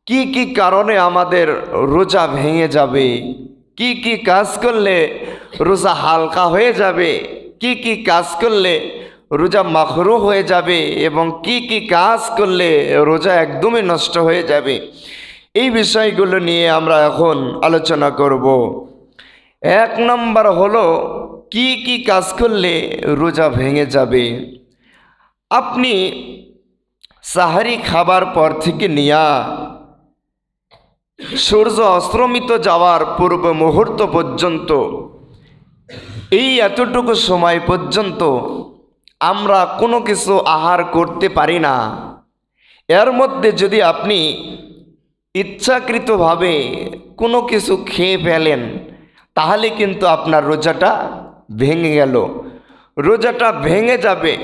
কি কি কারণে আমাদের রোজা ভেঙে যাবে, কি কি কাজ করলে রোজা হালকা হয়ে যাবে, কি কি কাজ করলে রোজা মাকরুহ হয়ে যাবে এবং কি কি কাজ করলে রোজা একদমই নষ্ট হয়ে যাবে, এই বিষয়গুলো নিয়ে আমরা এখন আলোচনা করব। এক নম্বর হলো কি কি কাজ করলে রোজা ভেঙে যাবে। আপনি সাহারি খাবার পর থেকে নিয়া সূর্য অস্তমিত যাওয়ার পূর্ব মুহূর্ত পর্যন্ত, এই এতটুকু সময় পর্যন্ত আমরা কোনো কিছু আহার করতে পারি না। এর মধ্যে যদি আপনি ইচ্ছাকৃতভাবে কোনো কিছু খেয়ে ফেলেন, তাহলে কিন্তু আপনার রোজাটা ভেঙে গেল, রোজাটা ভেঙে যাবে,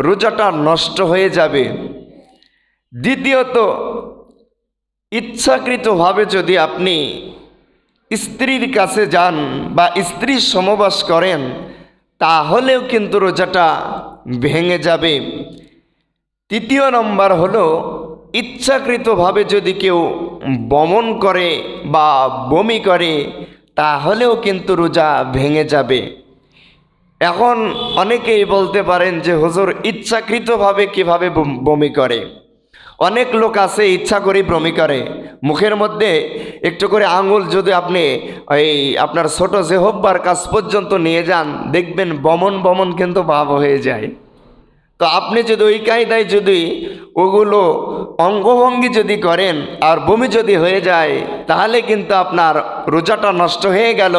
রোজাটা নষ্ট হয়ে যাবে। দ্বিতীয়ত, ইচ্ছাকৃতভাবে যদি আপনি স্ত্রীর কাছে যান বা স্ত্রীর সমবাস করেন, তাহলেও কিন্তু রোজাটা ভেঙে যাবে। তৃতীয় নম্বর হলো ইচ্ছাকৃতভাবে যদি কেউ বমন করে বা বমি করে, তাহলেও কিন্তু রোজা ভেঙে যাবে। এখন অনেকেই বলতে পারেন যে হুজুর, ইচ্ছাকৃতভাবে কিভাবে বমি করে? অনেক লোক আছে ইচ্ছা করে বমি করে। মুখের মধ্যে একটু করে আঙুল যদি আপনি এই আপনার ছোট জিহ্বার কাছ পর্যন্ত নিয়ে যান, দেখবেন বমন বমন কিন্তু ভাব হয়ে যায়। তো আপনি যদি ওই কায়দায় যদি ওগুলো অঙ্গভঙ্গি যদি করেন আর বমি যদি হয়ে যায়, তাহলে কিন্তু আপনার রোজাটা নষ্ট হয়ে গেল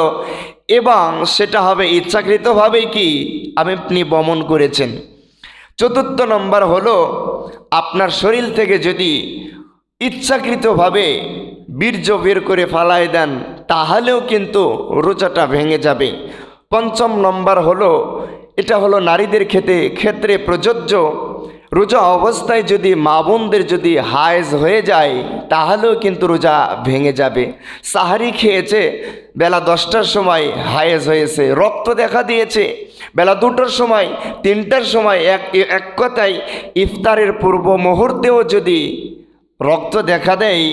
এবং সেটা হবে ইচ্ছাকৃতভাবেই কি আপনি বমন করেছেন। চতুর্থ নম্বর হলো আপনার শরীর থেকে যদি ইচ্ছাকৃতভাবে বীর্য বের করে ফালায় দেন, তাহলেও কিন্তু রোজাটা ভেঙে যাবে। পঞ্চম নম্বর হলো, এটা হলো নারীদের ক্ষেত্রে প্রযোজ্য, রোজা অবস্থায় যদি মা বোনদের যদি হায়েজ হয়ে যায়, তাহলেও কিন্তু রোজা ভেঙে যাবে। সাহারি খেয়েছে, বেলা 10টার সময় হায়েজ হয়েছে, রক্ত দেখা দিয়েছে বেলা 2টার সময়, 3টার সময়, এক কথায় ইফতারের পূর্ব মুহূর্তেও যদি রক্ত দেখা দেয়,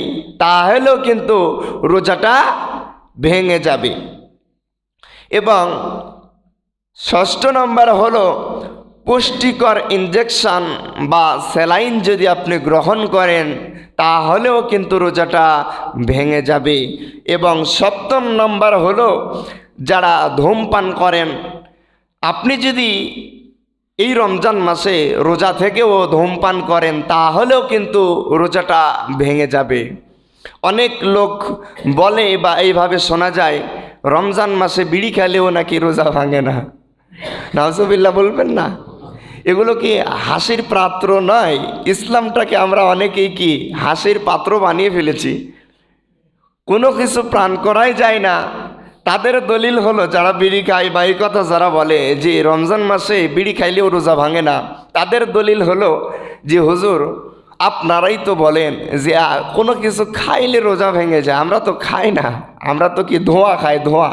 তাহলেও কিন্তু রোজাটা ভেঙে যাবে। এবং ষষ্ঠ নম্বর হলো পুষ্টিকর ইনজেকশন বা স্যালাইন যদি আপনি গ্রহণ করেন, তাহলেও কিন্তু রোজাটা ভেঙে যাবে। এবং সপ্তম নম্বর হলো যারা ধূমপান করেন, আপনি যদি এই রমজান মাসে রোজা থেকেও ধূমপান করেন, তাহলেও কিন্তু রোজাটা ভেঙে যাবে। অনেক লোক বলে বা এইভাবে শোনা যায়, রমজান মাসে বিড়ি খেলেও নাকি রোজা ভাঙে না। নাউজুবিল্লাহ বলবেন না? এগুলো কি হাসির পাত্র নয়? ইসলামটাকে আমরা অনেকেই কি হাসির পাত্র বানিয়ে ফেলেছি। কোনো কিছু প্রাণ করাই যায় না। তাদের দলিল হলো যারা বিড়ি খায় বা এই কথা যারা বলে যে রমজান মাসে বিড়ি খাইলেও রোজা ভাঙে না, তাদের দলিল হলো যে হুজুর, আপনারাই তো বলেন যে কোনো কিছু খাইলে রোজা ভেঙে যায়। আমরা তো খাই না, আমরা তো কি ধোঁয়া খাই, ধোঁয়া।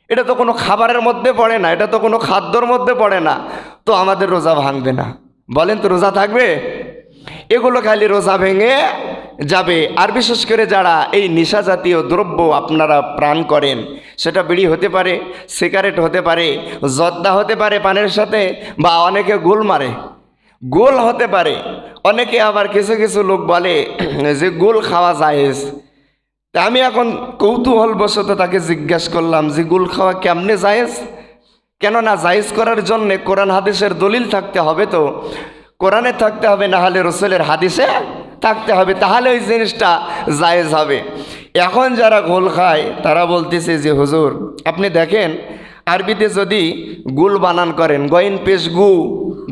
এটা তো কোনো খাবারের মধ্যে পড়ে না, এটা তো কোনো খাদ্যর মধ্যে পড়ে না, তো আমাদের রোজা ভাঙবে না। বলেন তো রোজা থাকবে? এগুলো খাইলে রোজা ভেঙে যাবে। আর বিশেষ করে যারা এই নেশা জাতীয় দ্রব্য আপনারা পান করেন, সেটা বিড়ি হতে পারে, সিগারেট হতে পারে, জর্দা হতে পারে পানের সাথে, বা অনেকে গোল মারে, গোল হতে পারে। অনেকে আবার কিছু কিছু লোক বলে যে গোল খাওয়া জায়েজ। তা আমি এখন কৌতূহলবশত তাকে জিজ্ঞেস করলাম যে গোল খাওয়া কেমনে জায়েজ? কেননা জায়েজ করার জন্যে কোরআন হাদিসের দলিল থাকতে হবে। তো কোরআনে থাকতে হবে, না হলে রসুলের হাদিসে থাকতে হবে, তাহলে ওই জিনিসটা জায়েজ হবে। এখন যারা গোল খায় তারা বলতেছে যে হুজুর, আপনি দেখেন আরবিতে যদি গুল বানান করেন, গইন পেশ গু,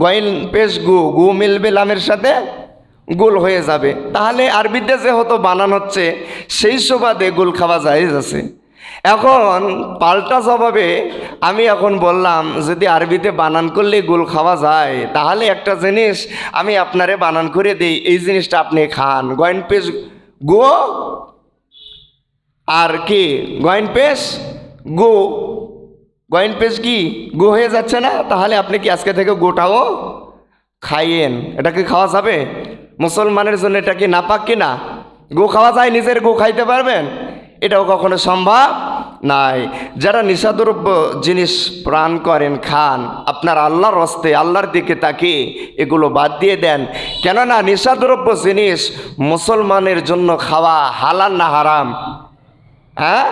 গইন পেশ গু, গু মিলবে লামের সাথে, গোল হয়ে যাবে। তাহলে আরবিতে যে হতো বানান হচ্ছে, সেই সুবাদে গোল খাওয়া জায়েজ আছে। এখন পাল্টা জবাবে আমি এখন বললাম, যদি আরবিতে বানান করলে গোল খাওয়া যায়, তাহলে একটা জিনিস আমি আপনারে বানান করে দিই, এই জিনিসটা আপনি খান। গয়েন পেশ গো আর কি গয়েন পেশ গো, গয়েন পেশ কি গো হয়ে যাচ্ছে না? তাহলে আপনি কি আজকে থেকে গোটাও খাইয়েন। এটা কি খাওয়া যাবে? মুসলমানের জন্য এটা কি নাপাক কি না? গো খাওয়া যায়, নিজের গো খাইতে পারবেন? এটাও কখনো সম্ভব নাই। যারা নেশাদ্রব্য জিনিস প্রাণ করেন, খান, আপনার আল্লাহর হস্তে, আল্লাহর দিকে তাকিয়ে এগুলো বাদ দিয়ে দেন। কেননা নেশাদ্রব্য জিনিস মুসলমানের জন্য খাওয়া হালাল না হারাম? হ্যাঁ,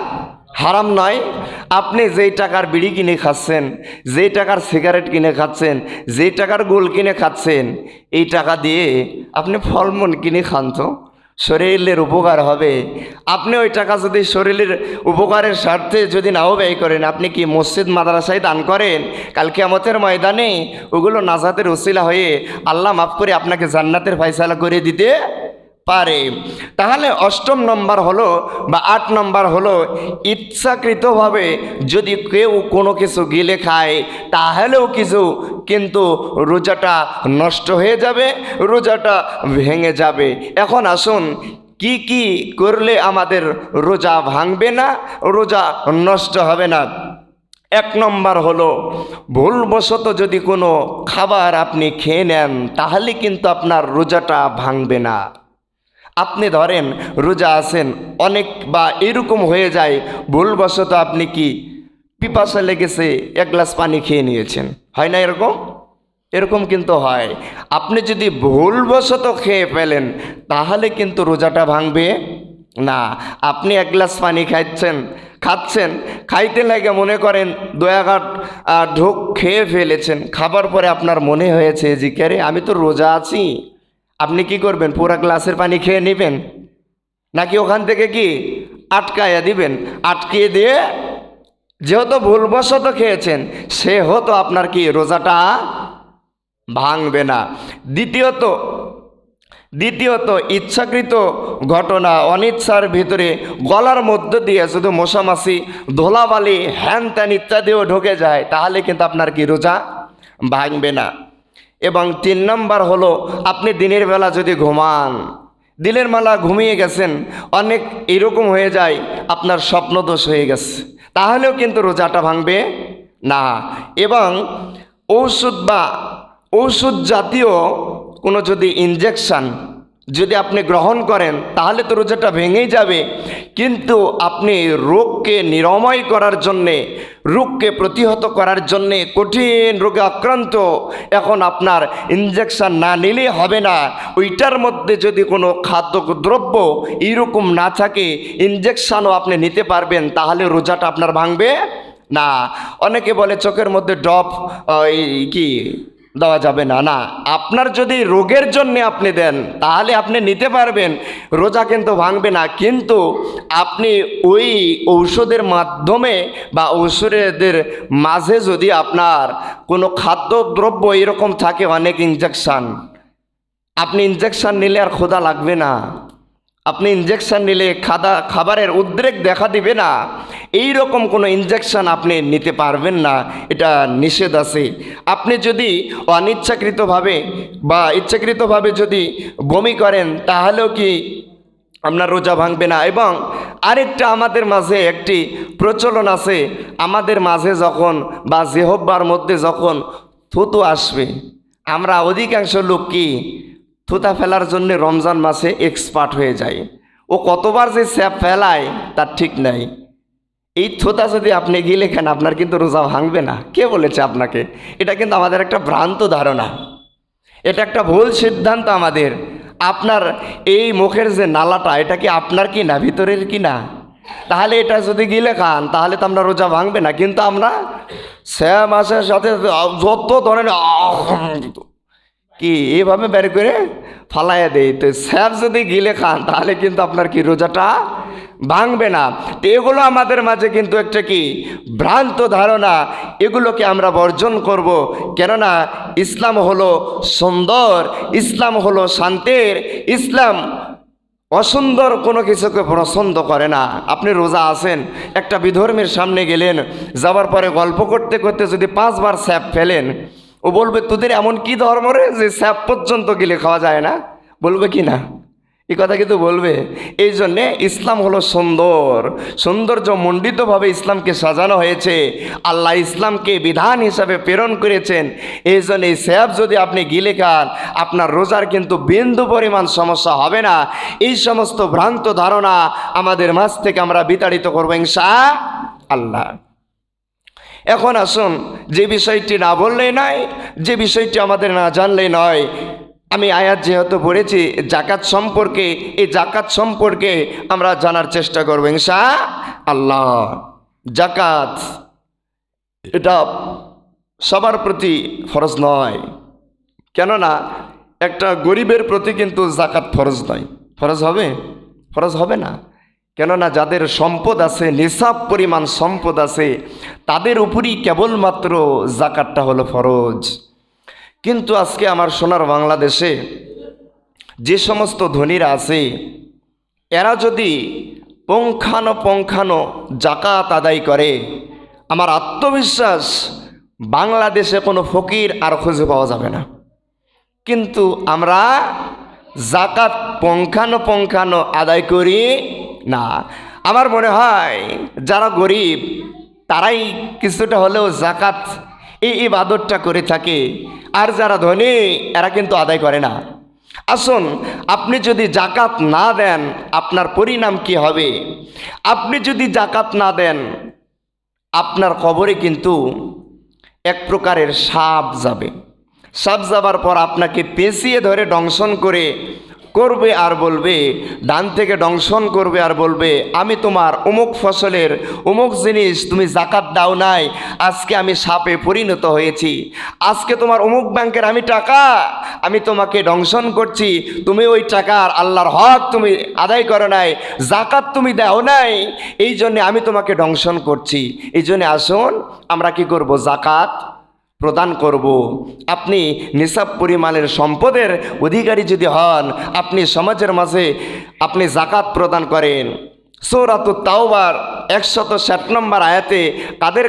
হারাম নয়। আপনি যেই টাকার বিড়ি কিনে খাচ্ছেন, যেই টাকার সিগারেট কিনে খাচ্ছেন, যেই টাকার গোল কিনে খাচ্ছেন, এই টাকা দিয়ে আপনি ফলমূল কিনে খান তো শরীরের উপকার হবে। আপনি ওই টাকা যদি শরীরের উপকারের স্বার্থে যদি নাও ব্যয় করেন, আপনি কি মসজিদ মাদ্রাসায় দান করেন, কাল কিয়ামতের ময়দানে ওগুলো নাজাতের ওসিলা হয়ে আল্লাহ মাফ করে আপনাকে জান্নাতের ফয়সালা করে দিতে পারে। তাহলে 8 নম্বর হলো বা 8 নম্বর হলো ইচ্ছাকৃতভাবে যদি কেউ কোনো কিছু গিলে খায় তাহলেও কিছু কিন্তু রোজাটা নষ্ট হয়ে যাবে, রোজাটা ভেঙে যাবে। এখন আসুন কি কি করলে আমাদের রোজা ভাঙবে না, রোজা নষ্ট হবে না। 1 নম্বর হলো ভুলবশত যদি কোনো খাবার আপনি খেয়ে নেন তাহলে কিন্তু আপনার রোজাটা ভাঙবে না। আপনি ধরেন রোজা আছেন অনেক, বা এরকম হয়ে যায় ভুলবশত আপনি কি পিপাসা লেগেছে 1 গ্লাস পানি খেয়ে নিয়েছেন, হয় না এরকম? এরকম কিন্তু হয়। আপনি যদি ভুলবশত খেয়ে ফেলেন তাহলে কিন্তু রোজাটা ভাঙবে না। আপনি 1 গ্লাস পানি খাচ্ছেন, খাইতে লাগে মনে করেন 2 ঢোক খেয়ে ফেলেছেন, খাবার পরে আপনার মনে হয়েছে যে কে আমি তো রোজা আছি। আপনি কি করবেন? পুরা গ্লাসের পানি খেয়ে নেবেন, নাকি ওখান থেকে কি আটকায়া দিবেন? আটকিয়ে দিয়ে যেহেতু ভুলবশত খেয়েছেন সেহেতু আপনার কি রোজাটা ভাঙবে না। দ্বিতীয়ত ইচ্ছাকৃত ঘটনা, অনিচ্ছার ভিতরে গলার মধ্য দিয়ে শুধু মশামাছি, ধোলাবালি, হ্যান ত্যান ইত্যাদিও ঢুকে যায় তাহলে কিন্তু আপনার কি রোজা ভাঙবে না। এবং 3 নম্বর হলো আপনি দিনের বেলা যদি ঘুমান, দিনের বেলা ঘুমিয়ে গেছেন, অনেক এরকম হয়ে যায় আপনার স্বপ্নদোষ হয়ে গেছে, তাহলেও কিন্তু রোজাটা ভাঙবে না। এবং ঔষধ জাতীয় কোনো যদি ইনজেকশন যদি আপনি গ্রহণ করেন তাহলে তো রোজাটা ভেঙেই যাবে। কিন্তু আপনি রোগকে নিরাময় করার জন্যে, রোগকে প্রতিহত করার জন্যে, কঠিন রোগে আক্রান্ত, এখন আপনার ইনজেকশন না নিলে হবে না। ওইটার মধ্যে যদি কোনো খাদ্যদ্রব্য এইরকম না থাকে, ইনজেকশনও আপনি নিতে পারবেন, তাহলে রোজাটা আপনার ভাঙবে না। অনেকে বলে চোখের মধ্যে ড্রপ কি দেওয়া যাবে না। না, আপনার যদি রোগের জন্য আপনি দেন তাহলে আপনি নিতে পারবেন, রোজা কিন্তু ভাঙবে না। কিন্তু আপনি ওই ঔষধের মাধ্যমে বা ঔষধের মাঝে যদি আপনার কোনো খাদ্যদ্রব্য এরকম থাকে, অনেক ইনজেকশন, আপনি ইনজেকশন নিলে আর ক্ষুধা লাগবে না, আপনি ইনজেকশন নিলে খাবারের উদ্রেক দেখা দিবে না, এই রকম কোনো ইনজেকশন আপনি নিতে পারবেন না, এটা নিষেধ আছে। আপনি যদি অনিচ্ছাকৃতভাবে বা ইচ্ছাকৃতভাবে যদি বমি করেন তাহলেও কি আপনার রোজা ভাঙবে না। এবং আরেকটা আমাদের মাঝে একটি প্রচলন আছে, আমাদের মাঝে যখন বা জিহ্বার মধ্যে যখন থুতু আসবে, আমরা অধিকাংশ লোক কি থুতা ফেলার জন্য রমজান মাসে এক্সপার্ট হয়ে যায়। ও কতবার যে স্যাপ ফেলায় তার ঠিক নাই। এই থুতা যদি আপনি গিলে খান আপনার কিন্তু রোজা ভাঙবে না। কে বলেছে আপনাকে? এটা কিন্তু আমাদের একটা ভ্রান্ত ধারণা, এটা একটা ভুল সিদ্ধান্ত আমাদের। আপনার এই মুখের যে নালাটা, এটা কি আপনার কি না, ভিতরের কি না? তাহলে এটা যদি গিলে খান তাহলে তো আমরা রোজা ভাঙবে না। কিন্তু আমরা স্যাপ মাসের সাথে যত ধরনের কি এভাবে বের করে ফালাইয়া দেয়, তো স্যাপ যদি গিলে খান তাহলে কিন্তু আপনার কি রোজাটা ভাঙবে না। তো এগুলো আমাদের মাঝে কিন্তু একটা কি ভ্রান্ত ধারণা, এগুলোকে আমরা বর্জন করব। কেননা ইসলাম হলো সুন্দর, ইসলাম হলো শান্তির, ইসলাম অসুন্দর কোনো কিছুকে পছন্দ করে না। আপনি রোজা আছেন, একটা বিধর্মীর সামনে গেলেন, যাওয়ার পরে গল্প করতে করতে যদি 5 বার স্যাপ ফেলেন, ও বলবে তোদের এমন কি ধর্ম রে যে স্যাপ পর্যন্ত গেলে খাওয়া যায় না? বলবে কি না? এই কথা কিন্তু বলবে। এই জন্যে ইসলাম হলো সুন্দর, সৌন্দর্যমণ্ডিতভাবে ইসলামকে সাজানো হয়েছে। আল্লাহ ইসলামকে বিধান হিসাবে প্রেরণ করেছেন। এই জন্য এই স্যাব যদি আপনি গিলে খান, আপনার রোজার কিন্তু বিন্দু পরিমাণ সমস্যা হবে না। এই সমস্ত ভ্রান্ত ধারণা আমাদের মাঝ থেকে আমরা বিতাড়িত করবো ইনশাআল্লাহ। এখন আসুন, যে বিষয়টি না বললেই নয়, যে বিষয়টি আমাদের না জানলেই নয়, আমি আয়াত যেহেতু পড়েছি জাকাত সম্পর্কে, এই জাকাত সম্পর্কে আমরা জানার চেষ্টা করবো ইনশাআল্লাহ। জাকাত এটা সবার প্রতি ফরজ নয়, কেননা একটা গরিবের প্রতি কিন্তু জাকাত ফরজ নয়। ফরজ হবে না, কেননা যাদের সম্পদ আছে, নিসাব পরিমাণ সম্পদ আছে, তাদের উপরই কেবলমাত্র জাকাতটা হলো ফরজ। কিন্তু আজকে আমার সোনার বাংলাদেশে যে সমস্ত ধনীরা আছে, এরা যদি পুঙ্খানো জাকাত আদায় করে, আমার আত্মবিশ্বাস বাংলাদেশে কোনো ফকির আর খুঁজে পাওয়া যাবে না। কিন্তু আমরা জাকাত পুঙ্খানো আদায় করি না। আমার মনে হয় যারা গরিব তারাই কিছুটা হলেও জাকাত এই ইবাদতটা করে থাকে, আর যারা ধনী এরা কিন্তু আদায় করে না। আসুন, আপনি যদি জাকাত না দেন আপনার পরিণাম কি হবে? আপনি যদি জাকাত না দেন, আপনার কবরে কিন্তু এক প্রকারের সাপ যাবে। সাপ যাবার পর আপনাকে পেঁচিয়ে ধরে দংশন করবে আর বলবে, ডান থেকে দংশন করবে আর বলবে, আমি তোমার অমুক ফসলের অমুক জিনিস তুমি জাকাত দাও নাই, আজকে আমি সাপে পরিণত হয়েছি। আজকে তোমার অমুক ব্যাংকের আমি টাকা আমি তোমাকে দংশন করছি, তুমি ওই টাকার আল্লাহর হক তুমি আদায় করো নাই, জাকাত তুমি দাও নাই, এই জন্যে আমি তোমাকে দংশন করছি। এই জন্যে আসুন আমরা কি করব? জাকাত প্রদান করব। আপনি নিসাব পরিমাণের সম্পদের অধিকারী যদি হন, আপনি সমাজের মাঝে আপনি জাকাত প্রদান করেন। সূরাতুত তাওবার 160 নম্বর আয়াতে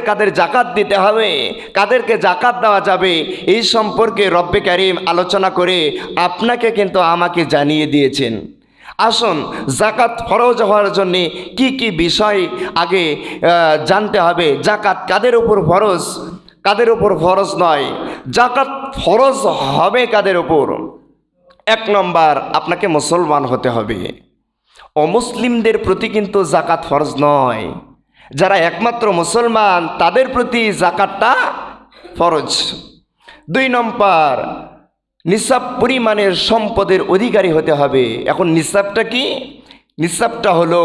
কাদের জাকাত দিতে হবে, কাদেরকে জাকাত দেওয়া যাবে, এই সম্পর্কে রব্বে কারীম আলোচনা করে আপনাকে কিন্তু আমাকে জানিয়ে দিয়েছেন। আসুন, জাকাত ফরজ হওয়ার জন্যে কি বিষয় আগে জানতে হবে। জাকাত কাদের উপর ফরজ, কাদের উপর ফরজ নয়, জাকাত ফরজ হবে কাদের উপর? 1 নম্বর, আপনাকে মুসলমান হতে হবে। অমুসলিমদের প্রতি কিন্তু জাকাত ফরজ নয়। যারা একমাত্র মুসলমান তাদের প্রতি জাকাতটা ফরজ। 2 নম্বর, নিসাব পরিমাণের সম্পদের অধিকারী হতে হবে। এখন নিসাবটা কি? নিসাবটা হলো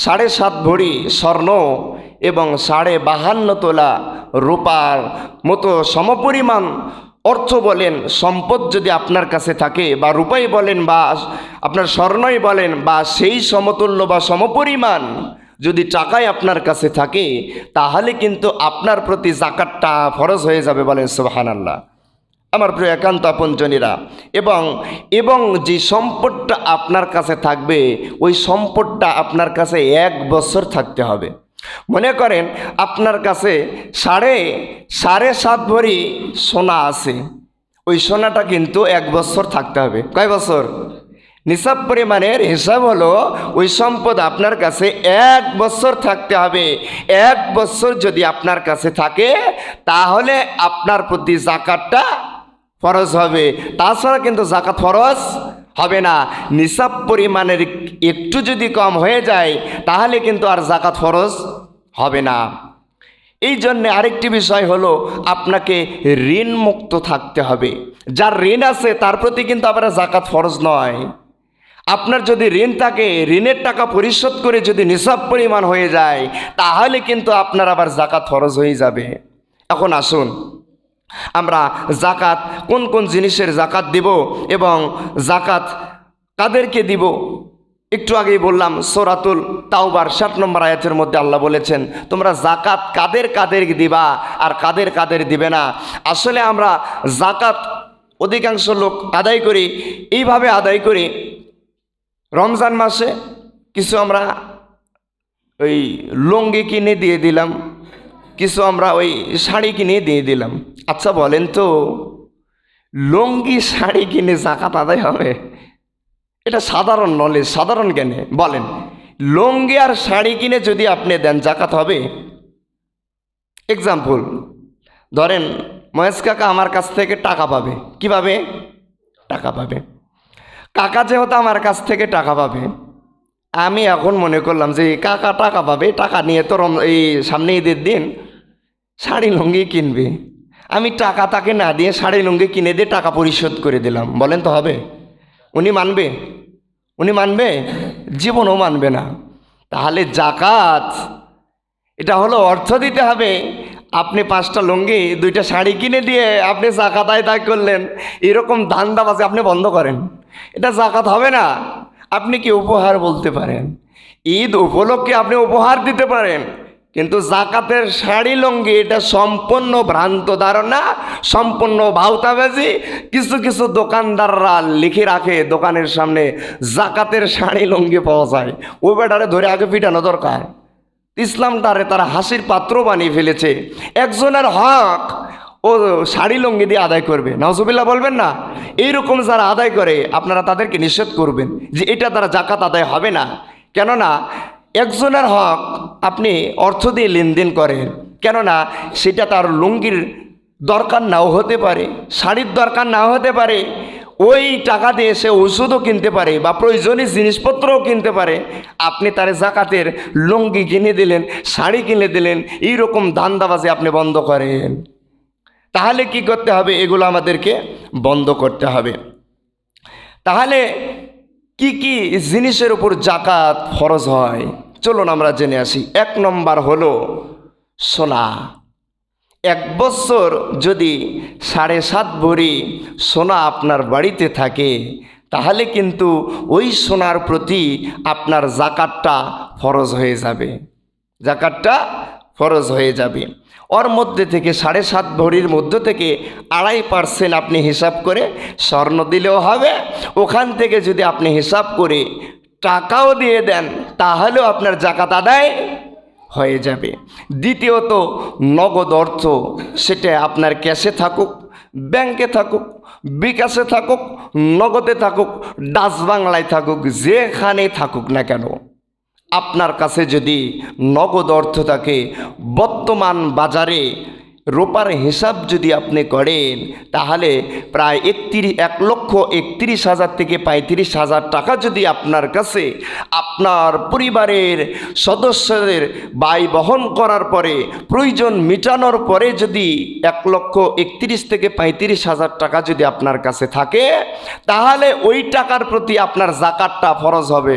7.5 ভরি স্বর্ণ এবং 52.5 তোলা রূপার মতো সমপরিমাণ অর্থ বলেন সম্পদ যদি আপনার কাছে থাকে, বা রূপাই বলেন বা আপনার স্বর্ণই বলেন, বা সেই সমতুল্য বা সমপরিমাণ যদি টাকায় আপনার কাছে থাকে, তাহলে কিন্তু আপনার প্রতি জাকাতটা ফরজ হয়ে যাবে। বলেন সুবহানাল্লাহ। আমার প্রিয় একান্ত আপনজনেরা, এবং যে সম্পদটা আপনার কাছে থাকবে, ওই সম্পদটা আপনার কাছে 1 বছর থাকতে হবে। মনে করেন আপনার কাছে 7.5 ভরি সোনা আছে, ওই সোনাটা কিন্তু 1 বছর থাকতে হবে। কয় বছর? নিসাব পরিমাণের হিসাব হলো ওই সম্পদ আপনার কাছে 1 বছর থাকতে হবে। 1 বছর যদি আপনার কাছে থাকে, তাহলে আপনার প্রতি জাকাতটা ফরজ হবে, তাছাড়া কিন্তু জাকাত ফরজ হবে না। নিসাব পরিমাণের একটু যদি কম হয়ে যায়, তাহলে কিন্তু আর জাকাত ফরজ হবে না। এই জন্যে আরেকটি বিষয় হলো, আপনাকে ঋণ মুক্ত থাকতে হবে। যার ঋণ আছে তার প্রতি কিন্তু আবার জাকাত ফরজ নয়। আপনার যদি ঋণ থাকে, ঋণের টাকা পরিশোধ করে যদি নিসাব পরিমাণ হয়ে যায়, তাহলে কিন্তু আপনার আবার জাকাত ফরজ হয়ে যাবে। এখন আসুন, আমরা জাকাত কোন কোন জিনিসের জাকাত দিব এবং জাকাত কাদেরকে দিব, একটু আগেই বললাম। সূরাতুল তাওবার 7 নম্বর আয়াতের মধ্যে আল্লাহ বলেছেন, তোমরা জাকাত কাদের দিবা আর কাদের দিবে না। আসলে আমরা জাকাত অধিকাংশ লোক আদায় করি, এইভাবে আদায় করি। রমজান মাসে কিছু আমরা ওই লুঙ্গি কিনে দিয়ে দিলাম, কিছু আমরা ওই শাড়ি কিনে দিয়ে দিলাম। আচ্ছা বলেন তো, লুঙ্গি শাড়ি কিনে জাকাত আদায় হবে? এটা সাধারণ নলেজ, সাধারণ জ্ঞানে বলেন, লুঙ্গি আর শাড়ি কিনে যদি আপনি দেন জাকাত হবে? এক্সাম্পল ধরেন মহেশ কাকা আমার কাছ থেকে টাকা পাবে, কিভাবে টাকা পাবে? কাকা যেহেতু আমার কাছ থেকে টাকা পাবে, আমি এখন মনে করলাম যে কাকা টাকা পাবে, টাকা নিয়ে তো এই সামনে ঈদের দিন শাড়ি লুঙ্গি কিনবে, আমি টাকা তাকে না দিয়ে শাড়ি লুঙ্গি কিনে দিয়ে টাকা পরিশোধ করে দিলাম, বলেন তো হবে? উনি মানবে? উনি মানবে? জীবনও মানবে না। তাহলে জাকাত এটা হলো অর্থ দিতে হবে। আপনি 5টা লুঙ্গি 2টা শাড়ি কিনে দিয়ে আপনি জাকাত আদায় করলেন, এরকম ধান্দাবাজি আপনি বন্ধ করেন, এটা জাকাত হবে না। আপনি কি উপহার বলতে পারেন, ঈদ উপলক্ষে আপনি উপহার দিতে পারেন, কিন্তু জাকাতের শাড়ি লুঙ্গি এটা সম্পূর্ণ ভ্রান্ত ধারণা, সম্পূর্ণ ভাউতাবাজি। কিছু কিছু দোকানদাররা লিখে রাখে দোকানের সামনে জাকাতের শাড়ি লুঙ্গি পাওয়া যায়, ওই বেটারে ধরে আগে পিটানো দরকার। ইসলামটারে তারা হাসির পাত্র বানিয়ে ফেলেছে। একজনের হক ও শাড়ি লুঙ্গি দিয়ে আদায় করবে, নাউজুবিল্লাহ বলবেন না? এইরকম যারা আদায় করে আপনারা তাদেরকে নিষেধ করবেন যে এটা দ্বারা জাকাত আদায় হবে না। কেননা একজনের হক আপনি অর্থ দিয়ে লেনদেন করেন, কেননা সেটা তার লুঙ্গির দরকার নাও হতে পারে, শাড়ির দরকার নাও হতে পারে, ওই টাকা দিয়ে সে ওষুধও কিনতে পারে বা প্রয়োজনীয় জিনিসপত্রও কিনতে পারে। আপনি তার জাকাতের লুঙ্গি কিনে দিলেন, শাড়ি কিনে দিলেন, এইরকম ধান্দাবাজি আপনি বন্ধ করেন। তাহলে কি করতে হবে? এগুলো আমাদেরকে বন্ধ করতে হবে। তাহলে কি কি জিনিসের উপর জাকাত ফরজ হয় চলুন আমরা জেনে আসি। 1 নম্বর হলো সোনা। 1 বছর যদি 7.5 ভরি সোনা আপনার বাড়িতে থাকে, তাহলে কিন্তু ওই সোনার প্রতি আপনার জাকাতটা ফরজ হয়ে যাবে, জাকাতটা ফরজ হয়ে যাবে। ওর মধ্যে থেকে 7.5 ভরির মধ্যে থেকে 2.5% আপনি হিসাব করে স্বর্ণ দিলেও হবে। ওখান থেকে যদি আপনি হিসাব করে টাকাও দিয়ে দেন, তাহলেও আপনার জাকাত আদায় হয়ে যাবে। দ্বিতীয়ত নগদ অর্থ, সেটা আপনার ক্যাশে থাকুক, ব্যাংকে থাকুক, বিকাশে থাকুক, নগদে থাকুক, ডাচ বাংলায় থাকুক, যেখানে থাকুক না কেন, আপনার কাছে যদি নগদ অর্থ থাকে, বর্তমান বাজারে রূপার হিসাব যদি আপনি করেন, তাহলে প্রায় 1,31,000 থেকে 35,000 টাকা যদি আপনার কাছে আপনার পরিবারের সদস্যদের ব্যয় বহন করার পরে, প্রয়োজন মেটানোর পরে যদি 1,31,000 থেকে 35,000 টাকা যদি আপনার কাছে থাকে, তাহলে ওই টাকার প্রতি আপনার জাকাতটা ফরজ হবে।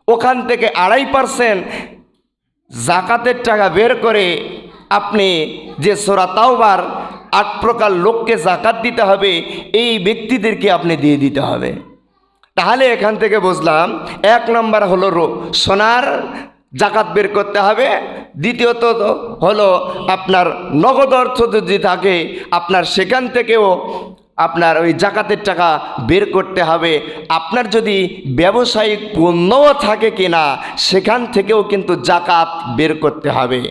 ওখান থেকে 2.5% জাকাতের টাকা বের করে আপনি যে সূরা তাওবার 8 প্রকার লোককে জাকাত দিতে হবে, এই ব্যক্তিদেরকে আপনি দিয়ে দিতে হবে। তাহলে এখান থেকে বুঝলাম 1 নম্বর হলো সোনার জাকাত বের করতে হবে। দ্বিতীয়ত হলো আপনার নগদ অর্থ যদি থাকে আপনার সেখান থেকেও আপনার ওই জাকাতের টাকা বের করতে হবে। আপনার যদি ব্যবসায়িক পণ্যও থাকে কিনা, সেখান থেকেও কিন্তু জাকাত বের করতে হবে।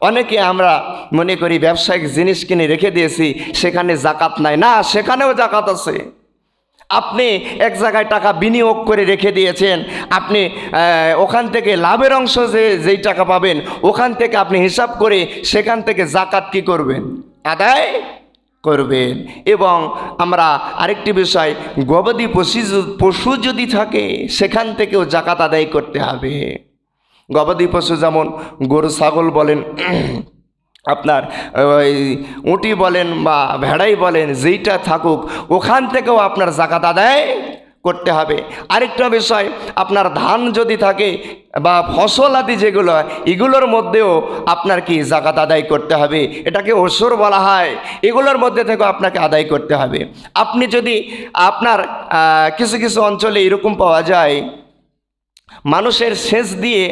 অনেকে আমরা মনে করি ব্যবসায়িক জিনিস কিনে রেখে দিয়েছি, সেখানে জাকাত নাই, না, সেখানেও জাকাত আছে। আপনি এক জায়গায় টাকা বিনিয়োগ করে রেখে দিয়েছেন, আপনি ওখান থেকে লাভের অংশ যেই টাকা পাবেন, ওখান থেকে আপনি হিসাব করে সেখান থেকে জাকাত কি করবেন? আদায় করবেন। এবং আমরা আরেকটি বিষয়, গবাদি পশু যদি থাকে, সেখান থেকেও জাকাত আদায় করতে হবে। গবাদি পশু যেমন গরু ছাগল বলেন, আপনার ওই উঁটি বলেন বা ভেড়াই বলেন, যেইটা থাকুক, ওখান থেকেও আপনার জাকাত আদায় করতে হবে। আরেকটা বিষয়, আপনার ধান যদি থাকে বা ফসল আদি যেগুলো, এগুলোর মধ্যেও আপনার কি জাকাত আদায় করতে হবে। এটাকে ওসর বলা হয়। এগুলোর মধ্যে থেকেও আপনাকে আদায় করতে হবে। আপনি যদি আপনার কিছু কিছু অঞ্চলে এরকম পাওয়া যায়, মানুষের সেচ দিয়ে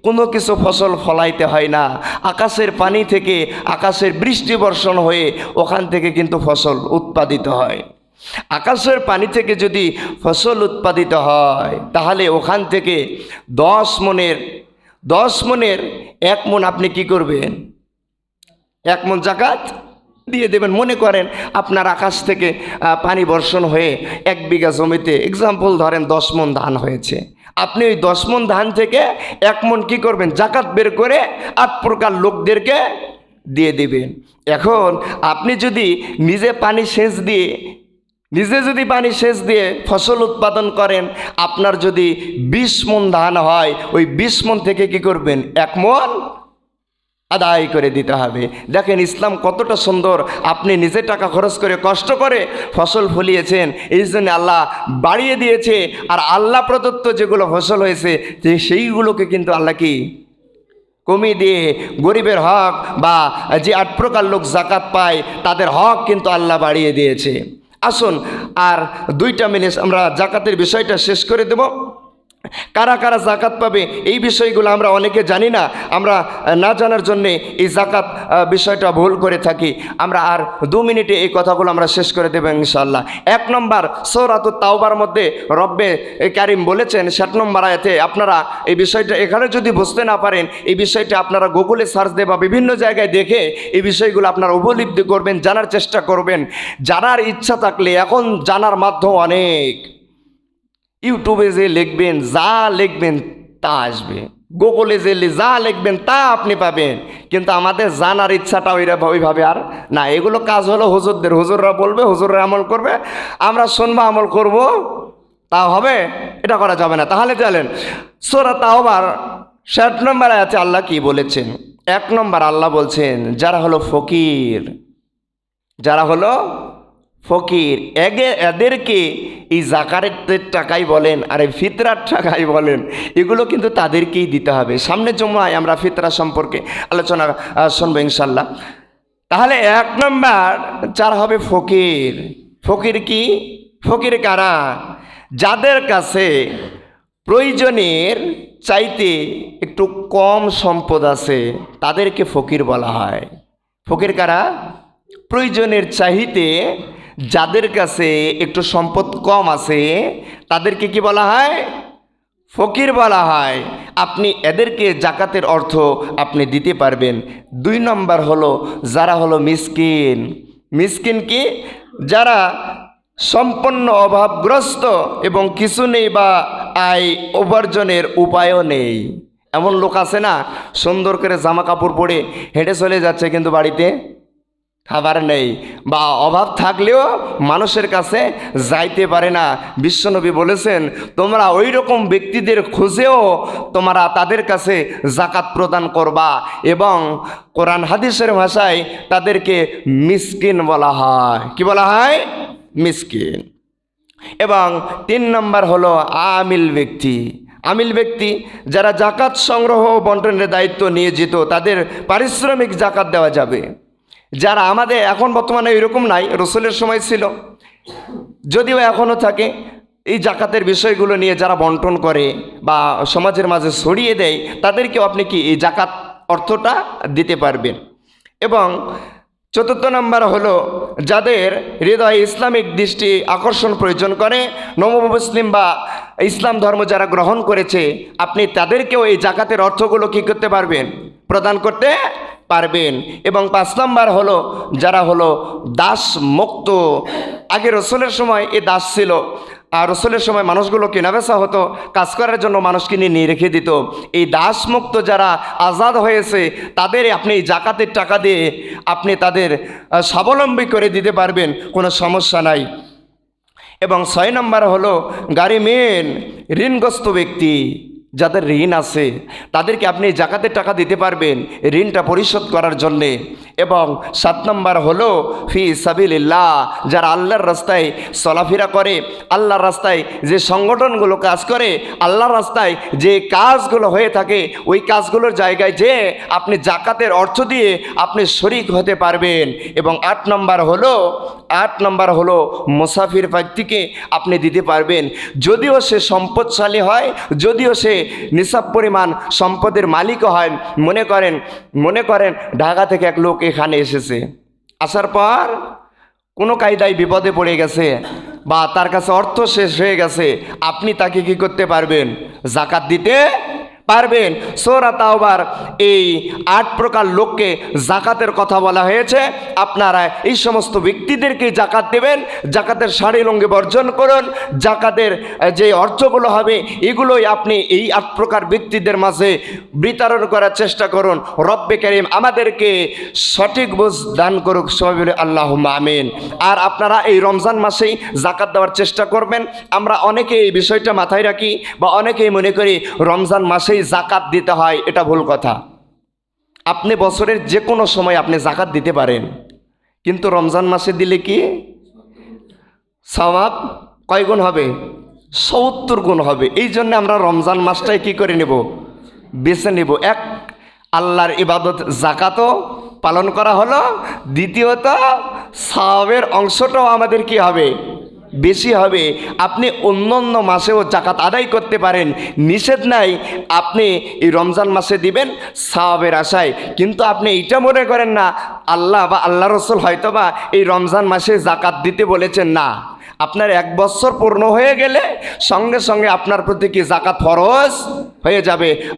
কোনো কিছু ফসল ফলাইতে হয় না, আকাশের পানি থেকে, আকাশের বৃষ্টি বর্ষণ হয়ে ওখান থেকে কিন্তু ফসল উৎপাদিত হয়। আকাশের পানি থেকে যদি ফসল উৎপাদিত হয়, তাহলে ওখান থেকে 10 মনের 1 মণ আপনি কি করবেন? 1 মণ জাকাত দিয়ে দেবেন। মনে করেন আপনার আকাশ থেকে পানি বর্ষণ হয়ে 1 বিঘা জমিতে এক্সাম্পল ধরেন 10 মণ ধান হয়েছে, আপনি ওই 10 মণ ধান থেকে 1 মণ কী করবেন, জাকাত বের করে 8 প্রকার লোকদেরকে দিয়ে দিবেন। এখন আপনি যদি নিজে পানি সেচ দিয়ে ফসল উৎপাদন করেন, আপনার যদি 20 মণ ধান হয়, ওই 20 মণ থেকে কি করবেন, 1 মণ আদায় করে দিতে হবে। দেখেন ইসলাম কতটা সুন্দর। আপনি নিজে টাকা খরচ করে কষ্ট করে ফসল ফলিয়েছেন, এই জন্য আল্লাহ বাড়িয়ে দিয়েছে। আর আল্লাহ প্রদত্ত যেগুলো ফসল হয়েছে সেইগুলোকে কিন্তু আল্লাহ কি কমিয়ে দিয়ে গরিবের হক বা যে 8 প্রকার লোক জাকাত পায় তাদের হক কিন্তু আল্লাহ বাড়িয়ে দিয়েছে। আসুন আর 2টা মিনিট আমরা জাকাতের বিষয়টা শেষ করে দেব। কারা কারা জাকাত পাবে এই বিষয়গুলো আমরা অনেকে জানি না, আমরা না জানার জন্যে এই জাকাত বিষয়টা ভুল করে থাকি। আমরা আর 2 মিনিটে এই কথাগুলো আমরা শেষ করে দেব ইনশাআল্লাহ। 1 নম্বর সূরাতুত তাওবার মধ্যে রব্বে কারিম বলেছেন 7 নম্বর আয়াতে, আপনারা এই বিষয়টা এখানে যদি বুঝতে না পারেন, এই বিষয়টা আপনারা গুগলে সার্চ দিয়ে বা বিভিন্ন জায়গায় দেখে এই বিষয়গুলো আপনারা উপলব্ধি করবেন, জানার চেষ্টা করবেন। জানার ইচ্ছা থাকলে এখন জানার মাধ্যম অনেক, ইউটিউবে যে লিখবেন যা লিখবেন তা আসবে, গুগলে যে যা লিখবেন তা আপনি পাবেন। কিন্তু আমাদের জানার ইচ্ছাটা ওইভাবে আর না। এগুলো কাজ হলো হুজুরদের, হুজুররা বলবে, হুজুররা আমল করবে, আমরা শুনবো আমল করব, তা হবে? এটা করা যাবে না। তাহলে চলেন সূরা তাওবার 7 নম্বর আয়াতে আল্লাহ কি বলেছেন। 1 নম্বর আল্লাহ বলছেন যারা হলো ফকির, এদেরকে এই জাকাতের টাকাই বলেন আর এই ফিতরার টাকাই বলেন, এগুলো কিন্তু তাদেরকেই দিতে হবে। সামনের জুমায় আমরা ফিতরা সম্পর্কে আলোচনা শুনবো ইনশাল্লাহ। তাহলে 1 নম্বর যারা হবে ফকির। ফকির কি? ফকির কারা? যাদের কাছে প্রয়োজনের চাইতে একটু কম সম্পদ আছে, তাদেরকে ফকির বলা হয়। ফকির কারা? প্রয়োজনের চাইতে যাদের কাছে একটু সম্পদ কম আছে তাদেরকে কি বলা হয়? ফকির বলা হয়। আপনি এদেরকে জাকাতের অর্থ আপনি দিতে পারবেন। 2 নম্বর হলো যারা হলো মিসকিন। মিসকিন কি? যারা সম্পূর্ণ অভাবগ্রস্ত এবং কিছু নেই বা আয় উপার্জনের উপায়ও নেই। এমন লোক আছে না, সুন্দর করে জামা কাপড় পরে হেঁটে চলে যাচ্ছে কিন্তু বাড়িতে খাবার নেই, বা অভাব থাকলেও মানুষের কাছে যাইতে পারে না। বিশ্বনবী বলেছেন তোমরা ওই রকম ব্যক্তিদের খুঁজেও তোমরা তাদের কাছে জাকাত প্রদান করবা, এবং কোরআন হাদিসের ভাষায় তাদেরকে মিসকিন বলা হয়। কি বলা হয়? মিসকিন। এবং 3 নম্বর হলো আমিল ব্যক্তি, যারা জাকাত সংগ্রহ ও বন্টনের দায়িত্ব নিয়োজিত, তাদের পারিশ্রমিক জাকাত দেওয়া যাবে। যারা আমাদের এখন বর্তমানে এরকম নাই, রসুলের সময় ছিল, যদিও এখনও থাকে। এই জাকাতের বিষয়গুলো নিয়ে যারা বন্টন করে বা সমাজের মাঝে ছড়িয়ে দেয়, তাদেরকেও আপনি কি এই জাকাত অর্থটা দিতে পারবেন। এবং 4 নম্বর হলো যাদের হৃদয়ে ইসলামিক দৃষ্টি আকর্ষণ প্রয়োজন করে, নবমুসলিম বা ইসলাম ধর্ম যারা গ্রহণ করেছে, আপনি তাদেরকেও এই জাকাতের অর্থগুলো কি করতে পারবেন? প্রদান করতে পারবেন। এবং 5 নম্বর হলো যারা হলো দাস মুক্ত। আগে রসুলের সময় এই দাস ছিল, আর রসুলের সময় মানুষগুলো কেনাবেচা হতো, কাজ করার জন্য মানুষ কিনে নিয়ে রেখে দিত। এই দাস মুক্ত যারা আজাদ হয়েছে তাদের আপনি জাকাতের টাকা দিয়ে আপনি তাদের স্বাবলম্বী করে দিতে পারবেন, কোনো সমস্যা নাই। এবং 6 নম্বর হলো গারিমেন, ঋণগ্রস্ত ব্যক্তি, যাদের ঋণ আছে তাদেরকে আপনি জাকাতের টাকা দিতে পারবেন ঋণটা পরিশোধ করার জন্যে। এবং 7 নম্বর হলো ফি সাবিলিল্লাহ, যারা আল্লাহর রাস্তায় চলাফেরা করে, আল্লাহর রাস্তায় যে সংগঠনগুলো কাজ করে, আল্লাহর রাস্তায় যে কাজগুলো হয়ে থাকে, ওই কাজগুলোর জায়গায় যে আপনি জাকাতের অর্থ দিয়ে আপনি শরিক হতে পারবেন। এবং 8 নম্বর হলো মুসাফির ব্যক্তিকে আপনি দিতে পারবেন, যদিও সে সম্পদশালী হয়, যদিও সে নিসাব পরিমাণ সম্পদের মালিকও হয়। মনে করেন ঢাকা থেকে এক লোক এখানে এসেছে, আসার পর কোনো কায়দায় বিপদে পড়ে গেছে বা তার কাছে অর্থ শেষ হয়ে গেছে, আপনি তাকে কি করতে পারবেন? জাকাত দিতে পারবেন। সূরা তাওবার এই 8 প্রকার লোককে জাকাতের কথা বলা হয়েছে। আপনারা এই সমস্ত ব্যক্তিদেরকে জাকাত দেবেন, জাকাতের শাড়ি লুঙ্গি বর্জন করুন, জাকাতের যে অর্থগুলো হবে এগুলোই আপনি এই 8 প্রকার ব্যক্তিদের মাঝে বিতরণ করার চেষ্টা করুন। রব্বে কারীম আমাদেরকে সঠিক বুঝ দান করুক, সবাই বলে আল্লাহুম্মা আমিন। আর আপনারা এই রমজান মাসেই জাকাত দেওয়ার চেষ্টা করবেন। আমরা অনেকে এই বিষয়টা মাথায় রাখি বা অনেকেই মনে করি রমজান মাসেই জাকাত দিতে হয়, এটা ভুল কথা। আপনি বছরের যে কোনো সময় আপনি জাকাত দিতে পারেন, কিন্তু রমজান মাসে দিলে কি সওয়াব কয় গুণ হবে? 70 গুণ হবে। এই জন্য আমরা রমজান মাসটাই কি করে নেব? বেছে নেব। এক, আল্লাহর ইবাদত জাকাতও পালন করা হলো, দ্বিতীয়ত সওয়াবের অংশটাও আমাদের কি হবে? বেশি হবে। আপনি অন্য অন্য মাসেও জাকাত আদায় করতে পারেন, নিষেধ নাই। আপনি এই রমজান মাসে দিবেন সওয়াবের আশায়, কিন্তু আপনি এইটা মনে করেন না আল্লাহ বা আল্লাহ রসুল হয়তোবা এই রমজান মাসে জাকাত দিতে বলেছেন না। আপনার 1 বছর পূর্ণ হয়ে গেলে সঙ্গে সঙ্গে আপনার প্রতি কি জাকাত ফরজ হয়ে যাবে।